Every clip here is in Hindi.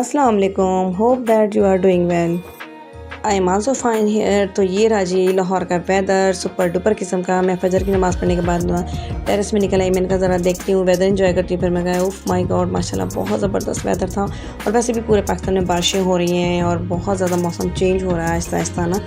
अस्सलाम वालेकुम, hope that you are doing well. I am also fine here. तो ये रहा जी लाहौर का वेदर, सुपर डुपर किस्म का। मैं फजर की नमाज़ पढ़ने के बाद टेरेस में निकल आई। मैंने कहा ज़रा देखती हूँ, वेदर एंजॉय करती हूँ। फिर मैं कहा उफ़ माय गॉड, माशाल्लाह बहुत ज़बरदस्त वेदर था। और वैसे भी पूरे पाकिस्तान में बारिशें हो रही हैं और बहुत ज़्यादा मौसम चेंज हो रहा है आहिस्ता आहिस्ता ना।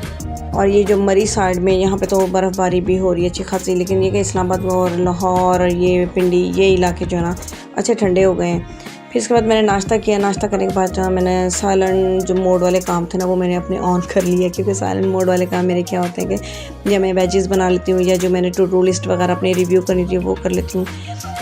और ये जो मरी साइड में यहाँ पे तो बर्फ़बारी भी हो रही है अच्छी खासी, लेकिन ये कि इस्लामाबाद और लाहौर और ये पिंडी ये इलाके जो है ना अच्छे ठंडे हो गए हैं। फिर इसके बाद मैंने नाश्ता किया। नाश्ता करने के बाद जहाँ मैंने साइलेंट जो मोड वाले काम थे ना वो मैंने अपने ऑन कर लिए, क्योंकि साइलेंट मोड वाले काम मेरे क्या होते हैं कि या मैं वेजेस बना लेती हूँ या जो मैंने टू डू लिस्ट वगैरह अपनी रिव्यू करनी थी वो कर लेती हूँ।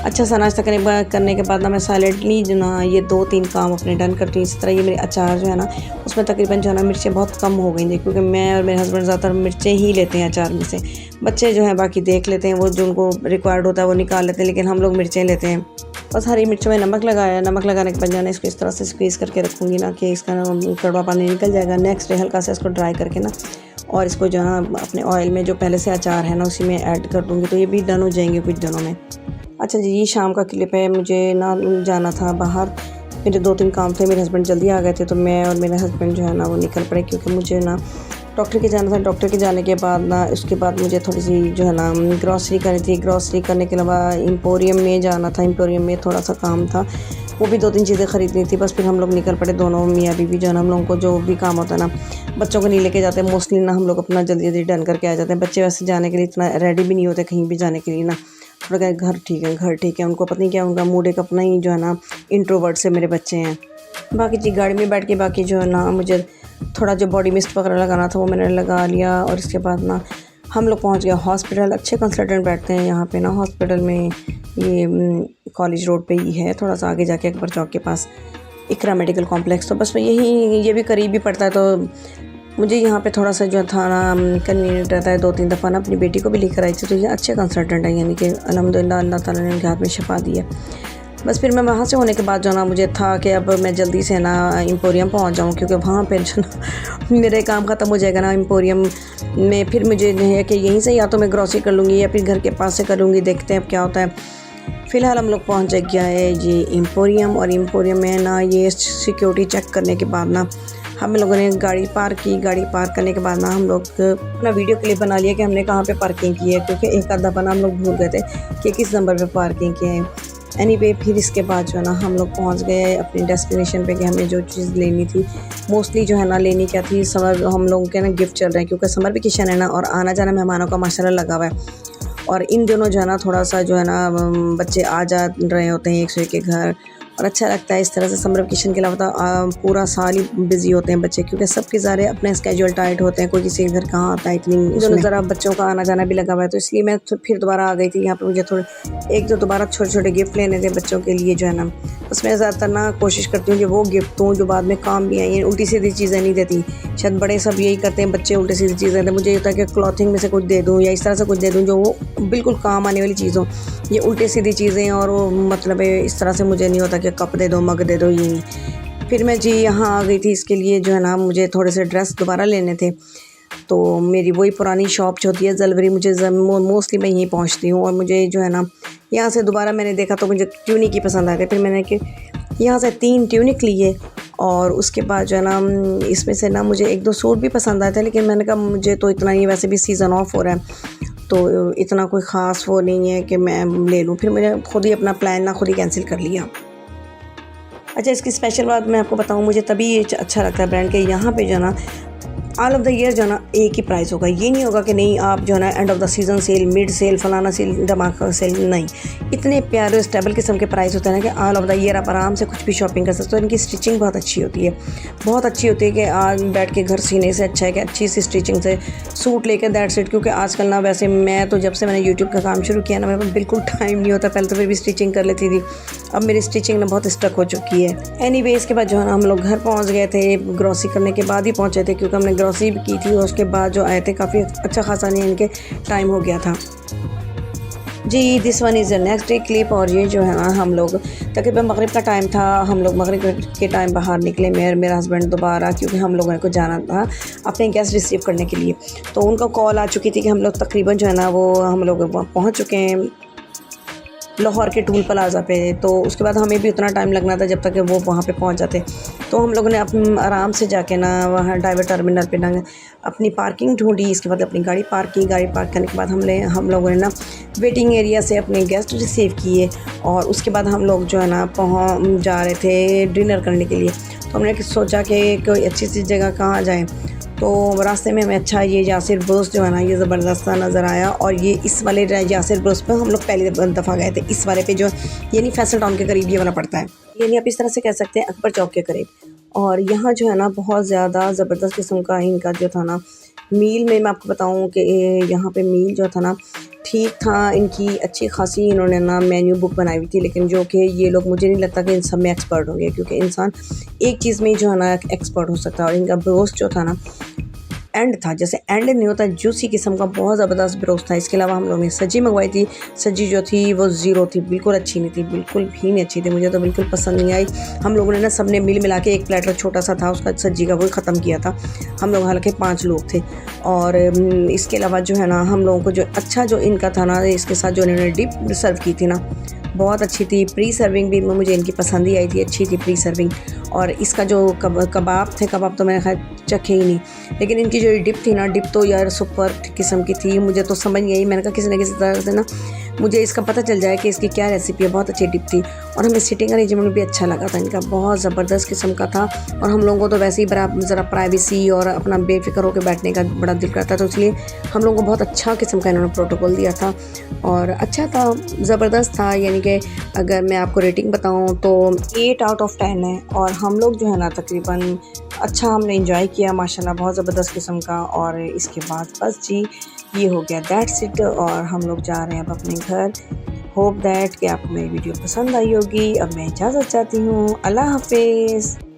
अच्छा सा नाश्ता करने के बाद ना मैं साइलेंटली जो ना ये 2-3 काम अपने डन करती हूँ। इस तरह ये मेरे अचार जो है ना उसमें तकरीबन जो है ना मिर्चें बहुत कम हो गई थी, क्योंकि मैं और मेरे हस्बैंड ज़्यादातर मिर्चें ही लेते हैं अचार में से। बच्चे जो हैं बाकी देख लेते हैं, वो जो उनको रिक्वायर्ड होता है वो निकाल लेते हैं, लेकिन हम लोग मिर्चें लेते हैं। बस हरी मिर्चों में नमक लगाया। नमक लगाने के बाद जाना इसको इस तरह से स्क्वीज़ करके रखूँगी ना कि इसका कड़वा पानी निकल जाएगा। नेक्स्ट डे हल्का सा इसको ड्राई करके ना और इसको जो है ना अपने ऑयल में जो पहले से अचार है ना उसी में ऐड कर दूँगी, तो ये भी डन हो जाएंगे कुछ दिनों में। अच्छा जी, ये शाम का क्लिप है। मुझे ना जाना था बाहर, मेरे 2-3 काम थे। मेरे हस्बैंड जल्दी आ गए थे तो मैं और मेरे हस्बैंड जो है ना वो निकल पड़े, क्योंकि मुझे ना डॉक्टर के जाना था। डॉक्टर के जाने के बाद ना उसके बाद मुझे थोड़ी सी जो है ना ग्रॉसरी करनी थी। ग्रॉसरी करने के अलावा एम्पोरियम में जाना था। एम्पोरियम में थोड़ा सा काम था, वो भी 2-3 चीज़ें ख़रीदनी थी। बस फिर हम लोग निकल पड़े दोनों मियाँ बीवी जो है ना। हम लोगों को जो भी काम होता है ना बच्चों को नहीं लेके जाते मोस्टली ना, हम लोग अपना जल्दी जल्दी डन करके आ जाते हैं। बच्चे वैसे जाने के लिए इतना रेडी भी नहीं होते कहीं भी जाने के लिए ना। थोड़ा क्या घर ठीक है, घर ठीक है, उनको पता नहीं क्या उनका मूड एक अपना ही जो है ना इंट्रोवर्ट से मेरे बच्चे हैं। बाकी जी गाड़ी में बैठ के बाकी जो है ना मुझे थोड़ा जो बॉडी मिस्ट वगैरह लगाना था वो मैंने लगा लिया। और इसके बाद ना हम लोग पहुंच गए हॉस्पिटल। अच्छे कंसल्टेंट बैठते हैं यहाँ पे ना हॉस्पिटल में, ये कॉलेज रोड पे ही है, थोड़ा सा आगे जाके अकबर चौक के पास इकरा मेडिकल कॉम्प्लेक्स। तो बस यही ये भी करीब ही पड़ता है, तो मुझे यहाँ पे थोड़ा सा जो था ना कन्वीनियंट रहता है। 2-3 दफ़ा ना अपनी बेटी को भी लेकर आई थी। तो ये अच्छे कंसल्टेंट हैं, यानी कि अल्हम्दुलिल्लाह अल्लाह ताला ने उनके हाथ में शफा दी है। बस फिर मैं वहाँ से होने के बाद जो ना मुझे था कि अब मैं जल्दी से ना एम्पोरियम पहुँच जाऊँ, क्योंकि वहाँ पर जो ना मेरे काम ख़त्म हो जाएगा ना एम्पोरियम में। फिर मुझे है कि यहीं से या तो मैं ग्रॉसरी कर लूँगी या फिर घर के पास से कर लूँगी, देखते हैं अब क्या होता है। फ़िलहाल हम लोग पहुँच गया है जी एम्पोरियम। और एम्पोरियम में ना ये सिक्योरिटी चेक करने के बाद ना हम लोगों ने गाड़ी पार्क की। गाड़ी पार्क करने के बाद ना हम लोग अपना वीडियो क्लिप बना लिया कि हमने कहाँ पे पार्किंग की है, क्योंकि एक आध दफ़ा ना हम लोग भूल गए थे कि किस नंबर पे पार्किंग की है। एनीवे फिर इसके बाद जो है ना हम लोग पहुँच गए अपनी डेस्टिनेशन पे कि हमें जो चीज़ लेनी थी मोस्टली जो है ना लेनी क्या थी, समर हम लोगों के ना गिफ्ट चल रहे हैं, क्योंकि समर वेकेशन है ना और आना जाना मेहमानों का माशाल्लाह लगा हुआ है। और इन दिनों जो है ना थोड़ा सा जो है ना बच्चे आ जा रहे होते हैं एक से एक के घर, और अच्छा लगता है इस तरह से। समर वेकेशन के अलावा तो पूरा साल ही बिज़ी होते हैं बच्चे, क्योंकि सबके ज़ारे अपने स्केड्यूल टाइट होते हैं, कोई किसी के घर कहाँ आता है इतनी दोनों ज़रा बच्चों का आना जाना भी लगा हुआ है। तो इसलिए मैं फिर दोबारा आ गई थी यहाँ पे। मुझे थोड़े एक दो दोबारा छोटे छोटे गिफ्ट लेने थे बच्चों के लिए जो है ना। उसमें ज़्यादातर ना कोशिश करती हूँ कि वो गिफ्ट दूँ जो बाद में काम भी आई। उल्टी सीधी चीज़ें नहीं देती, शायद बड़े सब यही करते हैं, बच्चे उल्टी सीधी चीज़ें देते हैं। मुझे ये होता है कि क्लॉथिंग में से कुछ दे दूँ या इस तरह से कुछ दे दूँ जो वो बिल्कुल काम आने वाली चीज़ हो। ये उल्टी सीधी चीज़ें और वो मतलब इस तरह से मुझे नहीं होता कि कप दे दो मग दे दो, ये नहीं। फिर मैं जी यहाँ आ गई थी इसके लिए जो है ना मुझे थोड़े से ड्रेस दोबारा लेने थे। तो मेरी वही पुरानी शॉप जो होती है जलवरी, मुझे मोस्टली मैं यहीं पहुँचती हूँ। और मुझे जो है ना यहाँ से दोबारा मैंने देखा तो मुझे ट्यूनिक ही पसंद आ गए। फिर मैंने कि यहाँ से 3 ट्यूनिक लिए और उसके बाद जो है ना इसमें से ना मुझे 1-2 सूट भी पसंद आए थे, लेकिन मैंने कहा मुझे तो इतना नहीं, वैसे भी सीज़न ऑफ हो रहा है तो इतना कोई ख़ास वो नहीं है कि मैं ले लूँ। फिर मैंने खुद ही अपना प्लान ना खुद ही कैंसिल कर लिया। अच्छा, इसकी स्पेशल बात मैं आपको बताऊँ, मुझे तभी ये अच्छा लगता है ब्रांड के यहाँ पे जो है ना ऑल ऑफ द ईयर जो है ना एक ही प्राइस होगा। ये नहीं होगा कि नहीं आप जो है ना end of the season sale, mid sale, फलाना सेल, धमाका सेल, नहीं। इतने प्यारे स्टेबल किस्म के प्राइस होते हैं ना कि ऑल ऑफ द ईयर आप आराम से कुछ भी शॉपिंग कर सकते हो। इनकी स्टिचिंग बहुत अच्छी होती है, बहुत अच्छी होती है कि आज बैठ के घर सीने से अच्छा है कि अच्छी सी स्टिचिंग से सूट लेकर दैट्स इट। क्योंकि आजकल ना वैसे मैं तो जब से मैंने यूट्यूब का काम शुरू किया ना मेरे पास बिल्कुल टाइम नहीं होता। पहले तो फिर भी स्टिचिंग कर लेती थी, अब मेरी स्टिचिंग ना बहुत स्टक हो चुकी है। एनीवे इसके बाद जो है ना हम लोग घर पहुँच गए थे। ग्रॉसरी करने के बाद ही पहुँचे थे, क्योंकि हमने ग्रॉसरी भी की थी और उसके बाद जो आए थे काफ़ी अच्छा खासा नहीं इनके टाइम हो गया था जी। This one is the next day clip. और ये जो है ना हम लोग तकरीबन मगरिब का टाइम था, हम लोग मगरिब के टाइम बाहर निकले मेरा हस्बैंड दोबारा, क्योंकि हम लोगों को जाना था अपने गेस्ट रिसीव करने के लिए। तो उनका कॉल आ चुकी थी कि हम लोग तकरीबन जो है ना वो हम लोग पहुँच चुके हैं लाहौर के टूल प्लाज़ा पे। तो उसके बाद हमें भी उतना टाइम लगना था जब तक कि वो वहाँ पे पहुँच जाते। तो हम लोगों ने आराम से जाके ना वहाँ ड्राइवर टर्मिनल पे ना अपनी पार्किंग ढूँढी। इसके बाद अपनी गाड़ी पार्क की। गाड़ी पार्क करने के बाद हम लोगों ने ना वेटिंग एरिया से अपने गेस्ट रिसीव किए और उसके बाद हम लोग जो है ना पहुँच जा रहे थे डिनर करने के लिए। तो हमने सोचा कि कोई अच्छी सी जगह कहाँ जाएँ। तो रास्ते में हमें अच्छा ये यासिर ब्रोस्ट जो है ना ये ज़बरदस्त सा नज़र आया और ये इस वाले यासिर ब्रोस्ट पे हम लोग पहली दफ़ा गए थे। इस वाले पे जो यानी फैसल टाउन के करीब ये वाला पड़ता है, यानी आप इस तरह से कह सकते हैं अकबर चौक के करीब। और यहाँ जो है ना बहुत ज़्यादा ज़बरदस्त किस्म का इनका जो था ना मील में मैं आपको बताऊँ कि यहाँ पे मील जो था ना ठीक था। इनकी अच्छी खासी इन्होंने ना मेन्यू बुक बनाई हुई थी, लेकिन जो कि ये लोग मुझे नहीं लगता कि इन सब में एक्सपर्ट होंगे, क्योंकि इंसान एक चीज़ में जो है ना एक्सपर्ट हो सकता है। और इनका ब्रोस्ट जो था ना एंड था, जैसे एंड नहीं होता, जूसी किस्म का बहुत ज़बरदस्त ब्रोस्ट था। इसके अलावा हम लोगों ने सब्जी मंगवाई थी। सब्जी जो थी वो ज़ीरो थी, बिल्कुल अच्छी नहीं थी, बिल्कुल भी नहीं अच्छी थी, मुझे तो बिल्कुल पसंद नहीं आई। हम लोगों ने ना सब ने मिल मिला के एक प्लेटर छोटा सा था उसका सब्जी का, वो ख़त्म किया था। हम लोग हालांकि 5 लोग थे। और इसके अलावा जो है ना हम लोगों को जो अच्छा जो इनका था ना, इसके साथ जो इन्होंने डिप सर्व की थी ना बहुत अच्छी थी। प्री सर्विंग भी मुझे इनकी पसंद ही आई थी, अच्छी थी प्री सर्विंग। और इसका जो कबाब थे, कबाब तो मैंने खैर चखे ही नहीं, लेकिन इनकी जो डिप थी ना, डिप तो यार सुपर किस्म की थी। मुझे तो समझ नहीं आई, मैंने कहा किसी न किसी तरह से ना मुझे इसका पता चल जाए कि इसकी क्या रेसिपी है। बहुत अच्छी डिप थी और हमें सिटिंग अरेंजमेंट भी अच्छा लगा था इनका, बहुत ज़बरदस्त किस्म का था। और हम लोगों को तो वैसे ही ज़रा प्राइवेसी और अपना बेफिक्र होकर बैठने का बड़ा दिल करता, तो इसलिए हम लोगों को बहुत अच्छा किस्म का इन्होंने प्रोटोकॉल दिया था और अच्छा था, ज़बरदस्त था। यानी कि अगर मैं आपको रेटिंग बताऊँ तो 8 आउट ऑफ 10 है। और हम लोग जो है ना तकरीबन अच्छा हमने इंजॉय किया माशाल्लाह, बहुत ज़बरदस्त किस्म का। और इसके बाद बस जी ये हो गया, दैट्स इट। और हम लोग जा रहे हैं अब अपने घर। होप दैट कि आपको मेरी वीडियो पसंद आई होगी। अब मैं इजाज़त चाहती हूँ, अल्लाह हाफिज़।